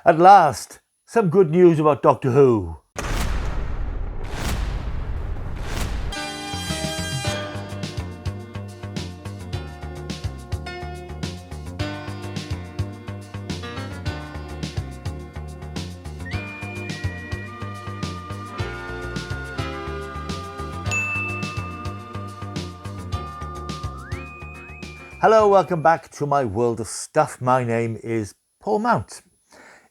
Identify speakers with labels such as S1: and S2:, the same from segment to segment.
S1: At last, some good news about Doctor Who. Hello, welcome back to my world of stuff. My name is Paul Mount.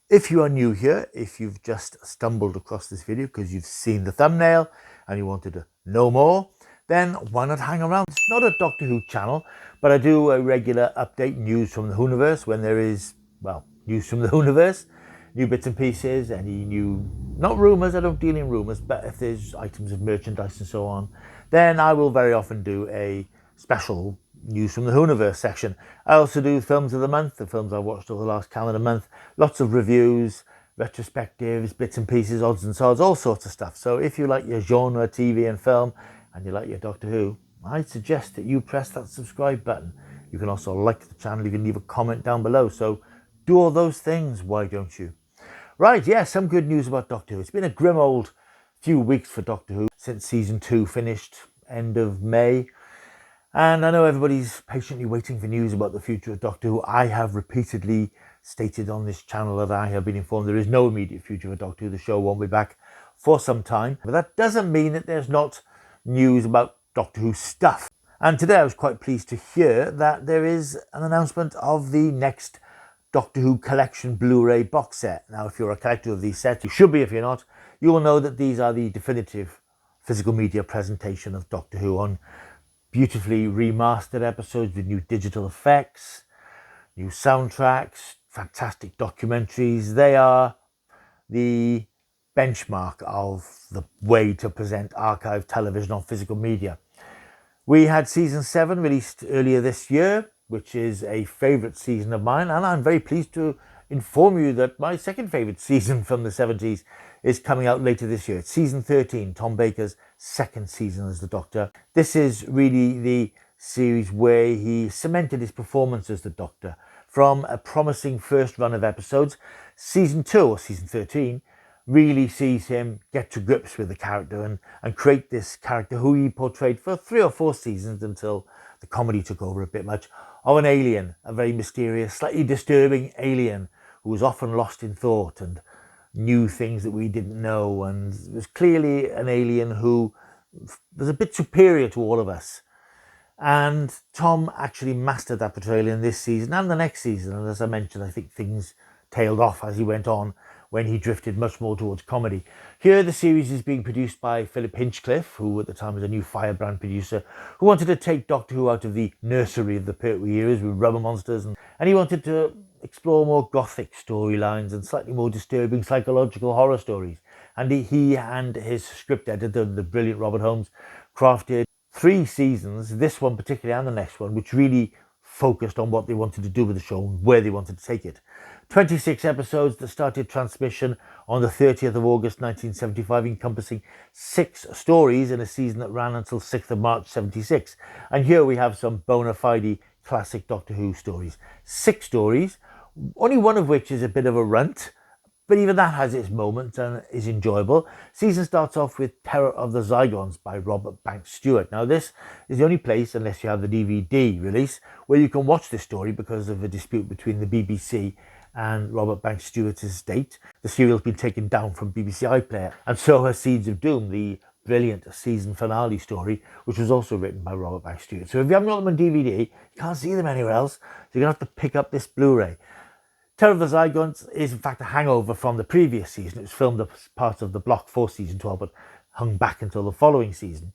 S1: If you are new here, if you've just stumbled across this video because you've seen the thumbnail and you wanted to know more, then why not hang around? It's not a Doctor Who channel, but I do a regular update news from the Whoniverse when there is, well, news from the Whoniverse, new bits and pieces, any new, not rumours, I don't deal in rumours, but if there's items of merchandise and so on, then I will very often do a special news from the Whoniverse section. I also do films of the month, the films I watched over the last calendar month, lots of reviews, retrospectives, bits and pieces, odds and sods, all sorts of stuff. So if you like your genre, TV and film, and you like your Doctor Who, I'd suggest that you press that subscribe button. You can also like the channel, you can leave a comment down below. So do all those things, why don't you? Right, yeah, some good news about Doctor Who. It's been a grim old few weeks for Doctor Who since season 2 finished end of May. And I know everybody's patiently waiting for news about the future of Doctor Who. I have repeatedly stated on this channel that I have been informed there is no immediate future for Doctor Who. The show won't be back for some time. But that doesn't mean that there's not news about Doctor Who stuff. And today I was quite pleased to hear that there is an announcement of the next Doctor Who collection Blu-ray box set. Now, if you're a collector of these sets, you should be. If you're not, you will know that these are the definitive physical media presentation of Doctor Who on beautifully remastered episodes with new digital effects, new soundtracks, fantastic documentaries. They are the benchmark of the way to present archive television on physical media. We had season 7 released earlier this year, which is a favourite season of mine, and I'm very pleased to inform you that my second favourite season from the 70s is coming out later this year. It's season 13, Tom Baker's second season as the Doctor. This is really the series where he cemented his performance as the Doctor. From a promising first run of episodes, season 2, or season 13, really sees him get to grips with the character and create this character who he portrayed for 3 or 4 seasons until the comedy took over a bit much, of an alien, a very mysterious, slightly disturbing alien who was often lost in thought and knew things that we didn't know, and was clearly an alien who was a bit superior to all of us. And Tom actually mastered that portrayal in this season and the next season. And as I mentioned, I think things tailed off as he went on when he drifted much more towards comedy. Here, the series is being produced by Philip Hinchcliffe, who at the time was a new firebrand producer, who wanted to take Doctor Who out of the nursery of the Pertwee eras with rubber monsters, and he wanted to explore more gothic storylines and slightly more disturbing psychological horror stories. And he and his script editor, the brilliant Robert Holmes, crafted 3 seasons, this one particularly and the next one, which really focused on what they wanted to do with the show and where they wanted to take it. 26 episodes that started transmission on the 30th of August 1975, encompassing 6 stories in a season that ran until 6th of March 76. And here we have some bona fide classic Doctor Who stories. 6 stories, only one of which is a bit of a runt, but even that has its moments and is enjoyable. Season starts off with Terror of the Zyons by Robert Banks Stewart. Now, this is the only place, unless you have the DVD release, where you can watch this story because of a dispute between the BBC and Robert Banks Stewart's estate. The serial's been taken down from BBC iPlayer, and so has Seeds of Doom, the brilliant season finale story, which was also written by Robert Banks Stewart. So if you haven't got them on DVD, you can't see them anywhere else, so you're going to have to pick up this Blu-ray. Terror of the Zygons is in fact a hangover from the previous season. It was filmed as part of the Block 4 season 12, but hung back until the following season.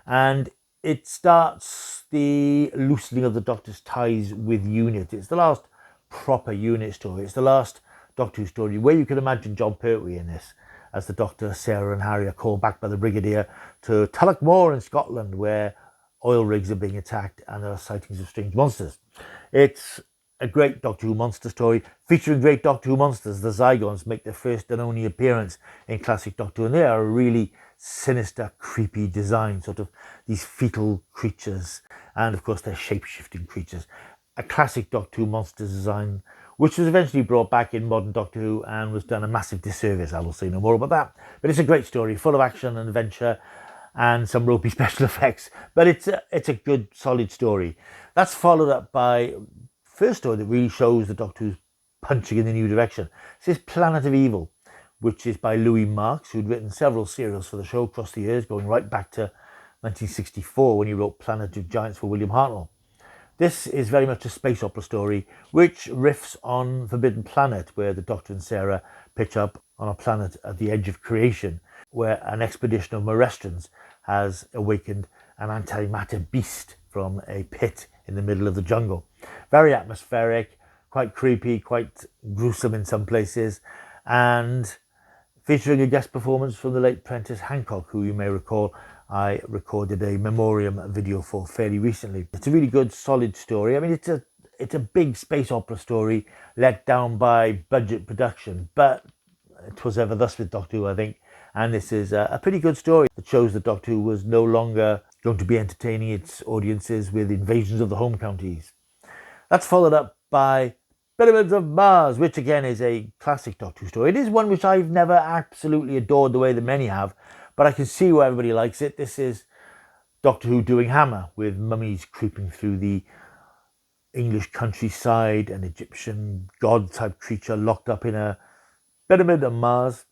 S1: And it starts the loosening of the Doctor's ties with UNIT. It's the last proper UNIT story. It's the last Doctor Who story where you can imagine John Pertwee in this, as the Doctor, Sarah and Harry are called back by the Brigadier to Tullochmore in Scotland, where oil rigs are being attacked and there are sightings of strange monsters. It's a great Doctor Who monster story featuring great Doctor Who monsters. The Zygons make their first and only appearance in classic Doctor Who, and they are a really sinister, creepy design, sort of these fetal creatures, and of course they're shape-shifting creatures. A classic Doctor Who monster design which was eventually brought back in modern Doctor Who and was done a massive disservice. I will say no more about that. But it's a great story, full of action and adventure and some ropey special effects. But it's a good, solid story. That's followed up by first story that really shows the Doctor Who's punching in a new direction. This is Planet of Evil, which is by Louis Marks, who'd written several serials for the show across the years, going right back to 1964 when he wrote Planet of Giants for William Hartnell. This is very much a space opera story, which riffs on Forbidden Planet, where the Doctor and Sarah pitch up on a planet at the edge of creation, where an expedition of Morestrans has awakened an antimatter beast from a pit in the middle of the jungle. Very atmospheric, quite creepy, quite gruesome in some places, and featuring a guest performance from the late Prentice Hancock, who you may recall I recorded a memoriam video for fairly recently. It's a really good, solid story. I mean, it's a big space opera story let down by budget production, but it was ever thus with Doctor Who, I think. And this is a pretty good story that shows that Doctor Who was no longer going to be entertaining its audiences with invasions of the home counties. That's followed up by Pyramids of Mars, which again is a classic Doctor Who story. It is one which I've never absolutely adored the way that many have, but I can see why everybody likes it. This is Doctor Who doing Hammer, with mummies creeping through the English countryside, an Egyptian god-type creature locked up in a pyramid on Mars,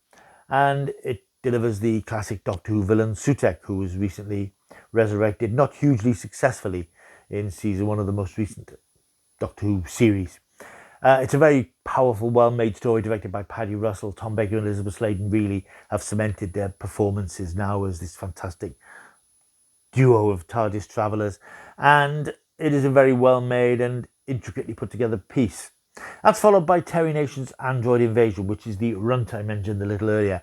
S1: and it delivers the classic Doctor Who villain Sutekh, who was recently resurrected, not hugely successfully, in season 1 of the most recent Doctor Who series. It's a very powerful, well-made story directed by Paddy Russell. Tom Baker and Elizabeth Sladen really have cemented their performances now as this fantastic duo of TARDIS travellers, and it is a very well-made and intricately put together piece. That's followed by Terry Nation's Android Invasion, which is the runtime mentioned a little earlier.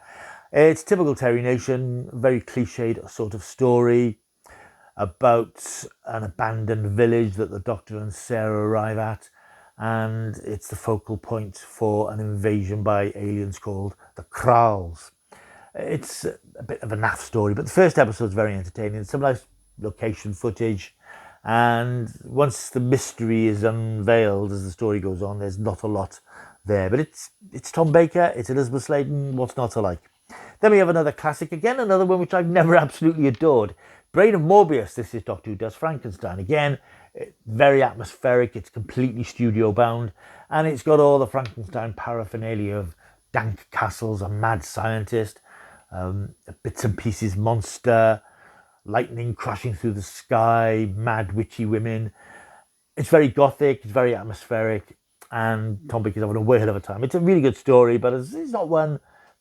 S1: It's typical Terry Nation, very cliched sort of story about an abandoned village that the Doctor and Sarah arrive at, and it's the focal point for an invasion by aliens called the Kralls. It's a bit of a naff story, but the first episode's very entertaining. Some nice location footage, and once the mystery is unveiled as the story goes on, there's not a lot there. But it's Tom Baker, it's Elizabeth Sladen, what's not to like? Then we have another classic, again another one which I've never absolutely adored. Brain of Morbius. This is Doctor Who Does Frankenstein. Again, very atmospheric, it's completely studio bound, and it's got all the Frankenstein paraphernalia of dank castles, a mad scientist, bits and pieces monster, lightning crashing through the sky, mad witchy women. It's very gothic, it's very atmospheric, and Tom Baker's having a whale of a time. It's a really good story, but it's not one,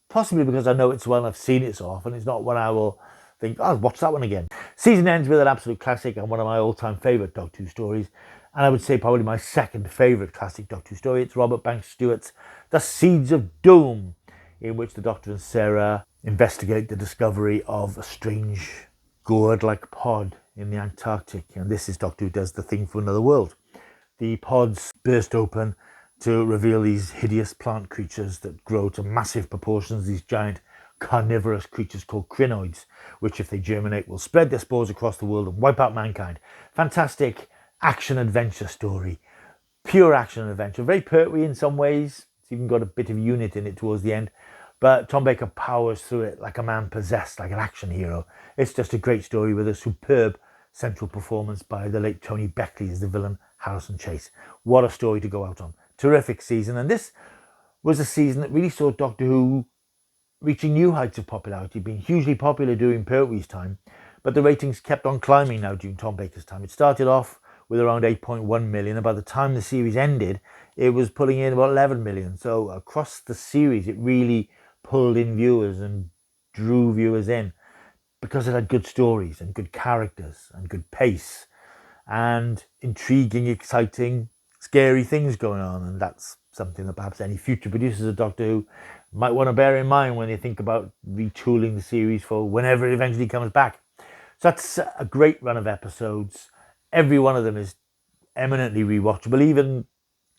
S1: possibly because I know it's one I've seen it so often, it's not one I will think, oh, I'll watch that one again. Season ends with an absolute classic and one of my all-time favourite Doctor Who stories, and I would say probably my second favourite classic Doctor Who story. It's Robert Banks Stewart's The Seeds of Doom, in which the Doctor and Sarah investigate the discovery of a strange gourd-like pod in the Antarctic, and this is Doctor Who Does the Thing from Another World. The pods burst open to reveal these hideous plant creatures that grow to massive proportions, these giant carnivorous creatures called crinoids, which if they germinate will spread their spores across the world and wipe out mankind. Fantastic action-adventure story. Pure action-adventure. Very pertwee in some ways. It's even got a bit of unit in it towards the end. But Tom Baker powers through it like a man possessed, like an action hero. It's just a great story with a superb central performance by the late Tony Beckley as the villain Harrison Chase. What a story to go out on. Terrific season. And this was a season that really saw Doctor Who reaching new heights of popularity, being hugely popular during Pertwee's time, but the ratings kept on climbing now during Tom Baker's time. It started off with around 8.1 million, and by the time the series ended, it was pulling in about 11 million. So across the series, it really pulled in viewers and drew viewers in because it had good stories and good characters and good pace and intriguing, exciting, scary things going on. And that's something that perhaps any future producers of Doctor Who might want to bear in mind when they think about retooling the series for whenever it eventually comes back. So that's a great run of episodes. Every one of them is eminently rewatchable, even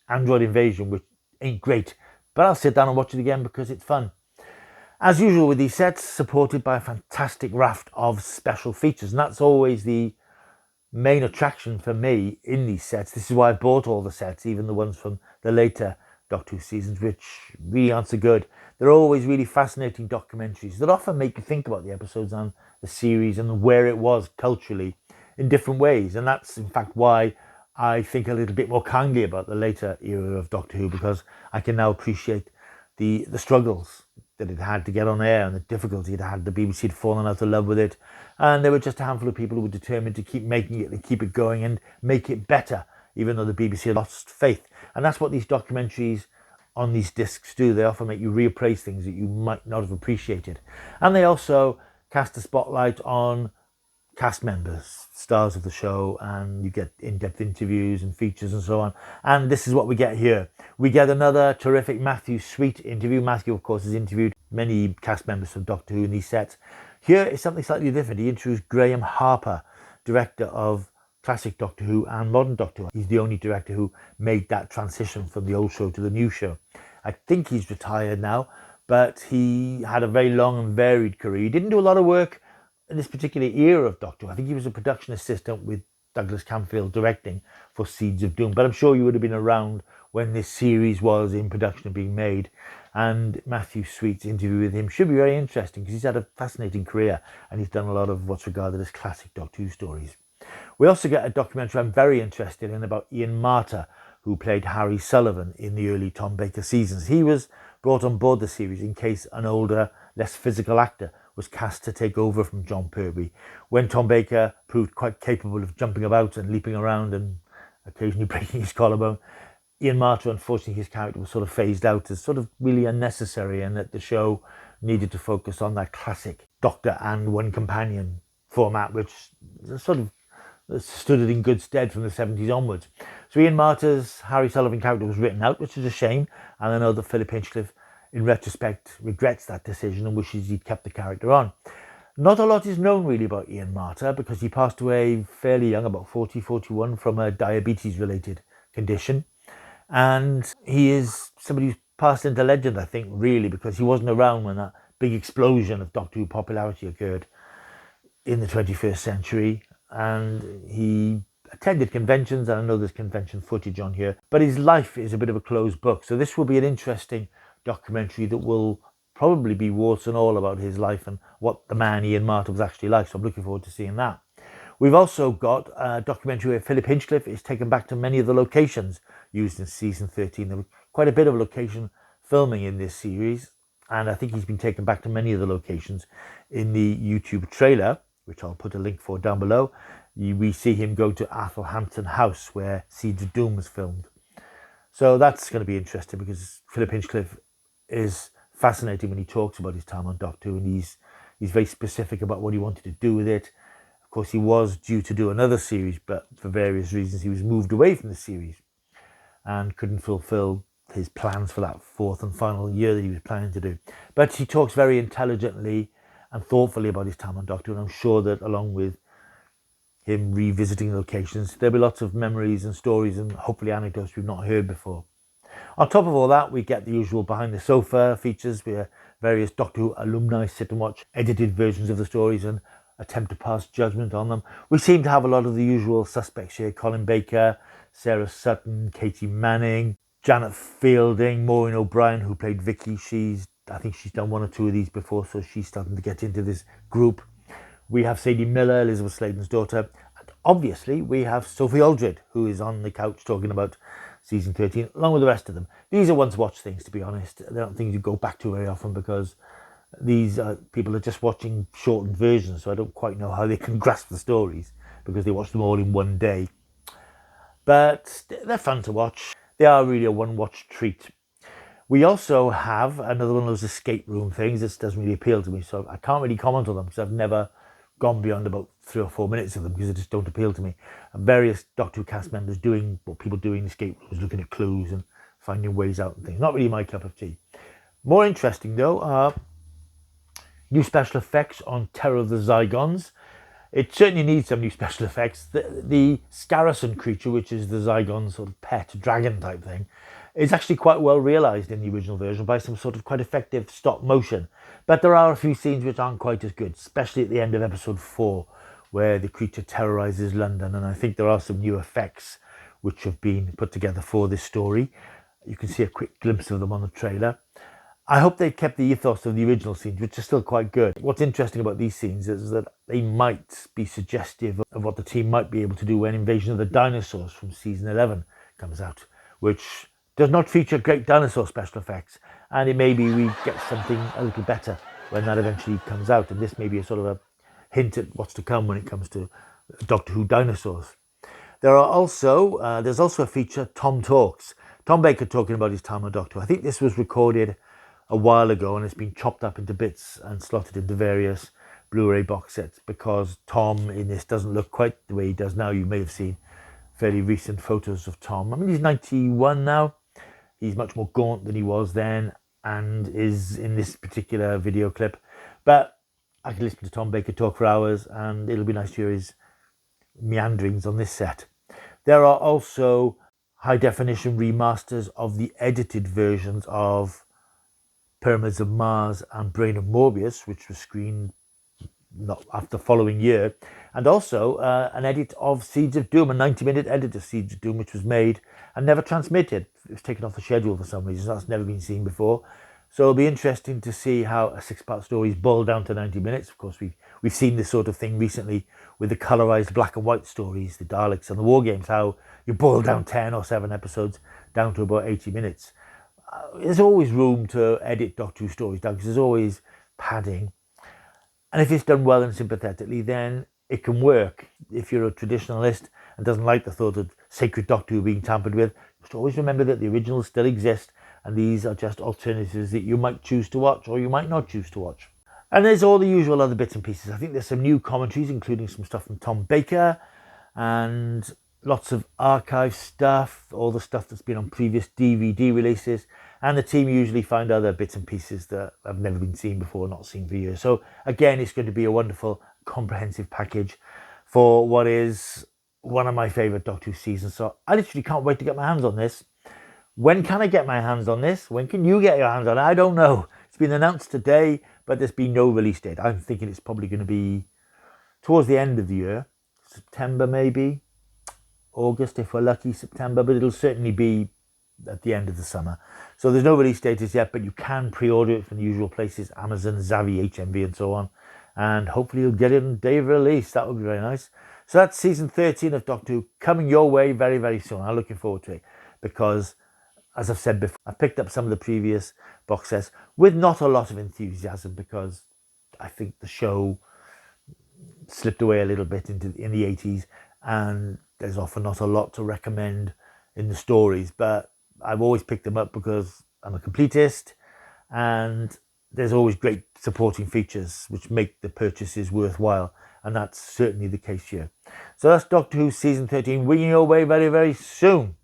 S1: Android Invasion, which ain't great, but I'll sit down and watch it again because it's fun. As usual with these sets, supported by a fantastic raft of special features, and that's always the main attraction for me in these sets. This is why I bought all the sets, even the ones from the later Doctor Who seasons, which really aren't so good. They're always really fascinating documentaries that often make you think about the episodes and the series and where it was culturally in different ways. And that's in fact why I think a little bit more kindly about the later era of Doctor Who, because I can now appreciate the struggles that it had to get on air and the difficulty it had. The BBC had fallen out of love with it, and there were just a handful of people who were determined to keep making it and keep it going and make it better, even though the BBC had lost faith. And that's what these documentaries on these discs do. They often make you reappraise things that you might not have appreciated. And they also cast a spotlight on cast members, stars of the show, and you get in-depth interviews and features and so on. And this is what we get here. We get another terrific Matthew Sweet interview. Matthew, of course, has interviewed many cast members from Doctor Who in these sets. Here is something slightly different. He interviews Graham Harper, director of classic Doctor Who and modern Doctor Who. He's the only director who made that transition from the old show to the new show. I think he's retired now, but he had a very long and varied career. He didn't do a lot of work in this particular era of Doctor Who. I think he was a production assistant with Douglas Camfield directing for Seeds of Doom, but I'm sure you would have been around when this series was in production and being made. And Matthew Sweet's interview with him should be very interesting because he's had a fascinating career and he's done a lot of what's regarded as classic Doctor Who stories. We also get a documentary I'm very interested in about Ian Marter, who played Harry Sullivan in the early Tom Baker seasons. He was brought on board the series in case an older, less physical actor was cast to take over from John Pertwee. When Tom Baker proved quite capable of jumping about and leaping around and occasionally breaking his collarbone, Ian Marter, unfortunately, his character was sort of phased out as sort of really unnecessary, and that the show needed to focus on that classic Doctor and one companion format, which sort of stood it in good stead from the 70s onwards. So Ian Marter's Harry Sullivan character was written out, which is a shame, and I know that Philip Hinchcliffe, in retrospect, regrets that decision and wishes he'd kept the character on. Not a lot is known really about Ian Marter because he passed away fairly young, about 40, 41, from a diabetes-related condition. And he is somebody who's passed into legend, I think, really, because he wasn't around when that big explosion of Doctor Who popularity occurred in the 21st century. And he attended conventions, and I know there's convention footage on here, but his life is a bit of a closed book. So this will be an interesting documentary that will probably be warts and all about his life and what the man Ian Marter was actually like. So I'm looking forward to seeing that. We've also got a documentary where Philip Hinchcliffe is taken back to many of the locations used in season 13. There was quite a bit of location filming in this series, and I think he's been taken back to many of the locations in the YouTube trailer, which I'll put a link for down below. We see him go to Athelhampton House, where Seeds of Doom was filmed. So that's going to be interesting because Philip Hinchcliffe is fascinating when he talks about his time on Doctor Who, and he's very specific about what he wanted to do with it. Of course, he was due to do another series, but for various reasons he was moved away from the series and couldn't fulfill his plans for that fourth and final year that he was planning to do. But he talks very intelligently and thoughtfully about his time on Doctor Who, and I'm sure that along with him revisiting locations, there'll be lots of memories and stories and hopefully anecdotes we've not heard before. On top of all that, we get the usual behind the sofa features where various Doctor Who alumni sit and watch edited versions of the stories and attempt to pass judgment on them. We seem to have a lot of the usual suspects here: Colin Baker, Sarah Sutton, Katie Manning, Janet Fielding, Maureen O'Brien, who played Vicky. I think she's done one or two of these before, so she's starting to get into this group. We have Sadie Miller, Elizabeth Sladen's daughter. And obviously, we have Sophie Aldred, who is on the couch talking about season 13, along with the rest of them. These are once-watch things, to be honest. They're not things you go back to very often because these people are just watching shortened versions, so I don't quite know how they can grasp the stories because they watch them all in one day. But they're fun to watch. They are really a one-watch treat. We also have another one of those escape room things. This doesn't really appeal to me, so I can't really comment on them because I've never gone beyond about 3 or 4 minutes of them because they just don't appeal to me. And various Doctor Who cast members doing what people do in escape rooms, looking at clues and finding ways out and things. Not really my cup of tea. More interesting, though, are new special effects on Terror of the Zyons. It certainly needs some new special effects. The Scarrison creature, which is the Zygon sort of pet dragon type thing, is actually quite well realised in the original version by some sort of quite effective stop motion. But there are a few scenes which aren't quite as good, especially at the end of episode 4, where the creature terrorises London. And I think there are some new effects which have been put together for this story. You can see a quick glimpse of them on the trailer. I hope they kept the ethos of the original scenes, which are still quite good. What's interesting about these scenes is that they might be suggestive of what the team might be able to do when Invasion of the Dinosaurs from season 11 comes out, which does not feature great dinosaur special effects, and it may be we get something a little better when that eventually comes out, and this may be a sort of a hint at what's to come when it comes to Doctor Who dinosaurs. There's also a feature, Tom Talks. Tom Baker talking about his time on Doctor Who. I think this was recorded a while ago and it's been chopped up into bits and slotted into various Blu-ray box sets because Tom in this doesn't look quite the way he does now. You may have seen fairly recent photos of Tom. I mean, he's 91 now. He's much more gaunt than he was then and is in this particular video clip. But I can listen to Tom Baker talk for hours and it'll be nice to hear his meanderings on this set. There are also high-definition remasters of the edited versions of Pyramids of Mars and Brain of Morbius, which was screened not after the following year, and also an edit of Seeds of Doom, a 90-minute edit of Seeds of Doom, which was made and never transmitted. It was taken off the schedule for some reason. That's never been seen before. So it'll be interesting to see how a 6-part story is boiled down to 90 minutes. Of course, we've seen this sort of thing recently with the colorized black and white stories, the Daleks and the War Games, how you boil down 10 or 7 episodes down to about 80 minutes. There's always room to edit Doctor Who stories down because there's always padding. And if it's done well and sympathetically, then it can work. If you're a traditionalist and doesn't like the thought of sacred Doctor Who being tampered with, just always remember that the originals still exist and these are just alternatives that you might choose to watch or you might not choose to watch. And there's all the usual other bits and pieces. I think there's some new commentaries, including some stuff from Tom Baker and lots of archive stuff, all the stuff that's been on previous DVD releases. And the team usually find other bits and pieces that have never been seen before, not seen for years. So again, it's going to be a wonderful, comprehensive package for what is one of my favourite Doctor Who seasons. So I literally can't wait to get my hands on this. When can I get my hands on this? When can you get your hands on it? I don't know. It's been announced today, but there's been no release date. I'm thinking it's probably going to be towards the end of the year. September maybe. August if we're lucky, September. But it'll certainly be at the end of the summer. So there's no release date as yet, but you can pre-order it from the usual places. Amazon, Zavi, HMV and so on. And hopefully you'll get it on day of release. That would be very nice. So that's season 13 of Doctor Who coming your way very, very soon. I'm looking forward to it because, as I've said before, I've picked up some of the previous box sets with not a lot of enthusiasm because I think the show slipped away a little bit in the 80s and there's often not a lot to recommend in the stories, but I've always picked them up because I'm a completist and there's always great supporting features which make the purchases worthwhile, and that's certainly the case here. So that's Doctor Who season 13 winging your way very, very soon.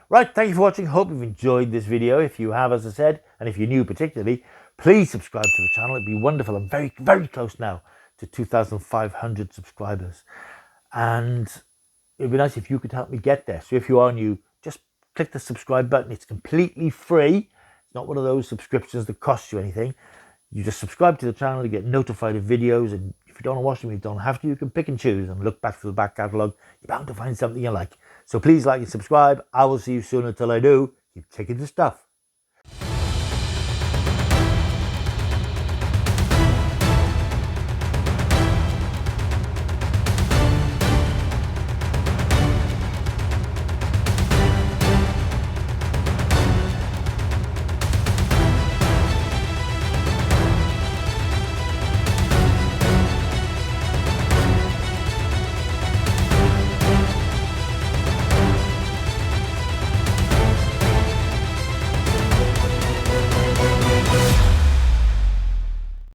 S1: Right, thank you for watching. Hope you've enjoyed this video. If you have, as I said, and if you're new particularly, please subscribe to the channel. It'd be wonderful. I'm very, very close now to 2,500 subscribers. And it'd be nice if you could help me get there. So if you are new, just click the subscribe button. It's completely free. It's not one of those subscriptions that costs you anything. You just subscribe to the channel to get notified of videos. And if you don't want to watch them, you don't have to. You can pick and choose and look back to the back catalogue. You're bound to find something you like. So please like and subscribe. I will see you soon. Until I do, keep taking the stuff.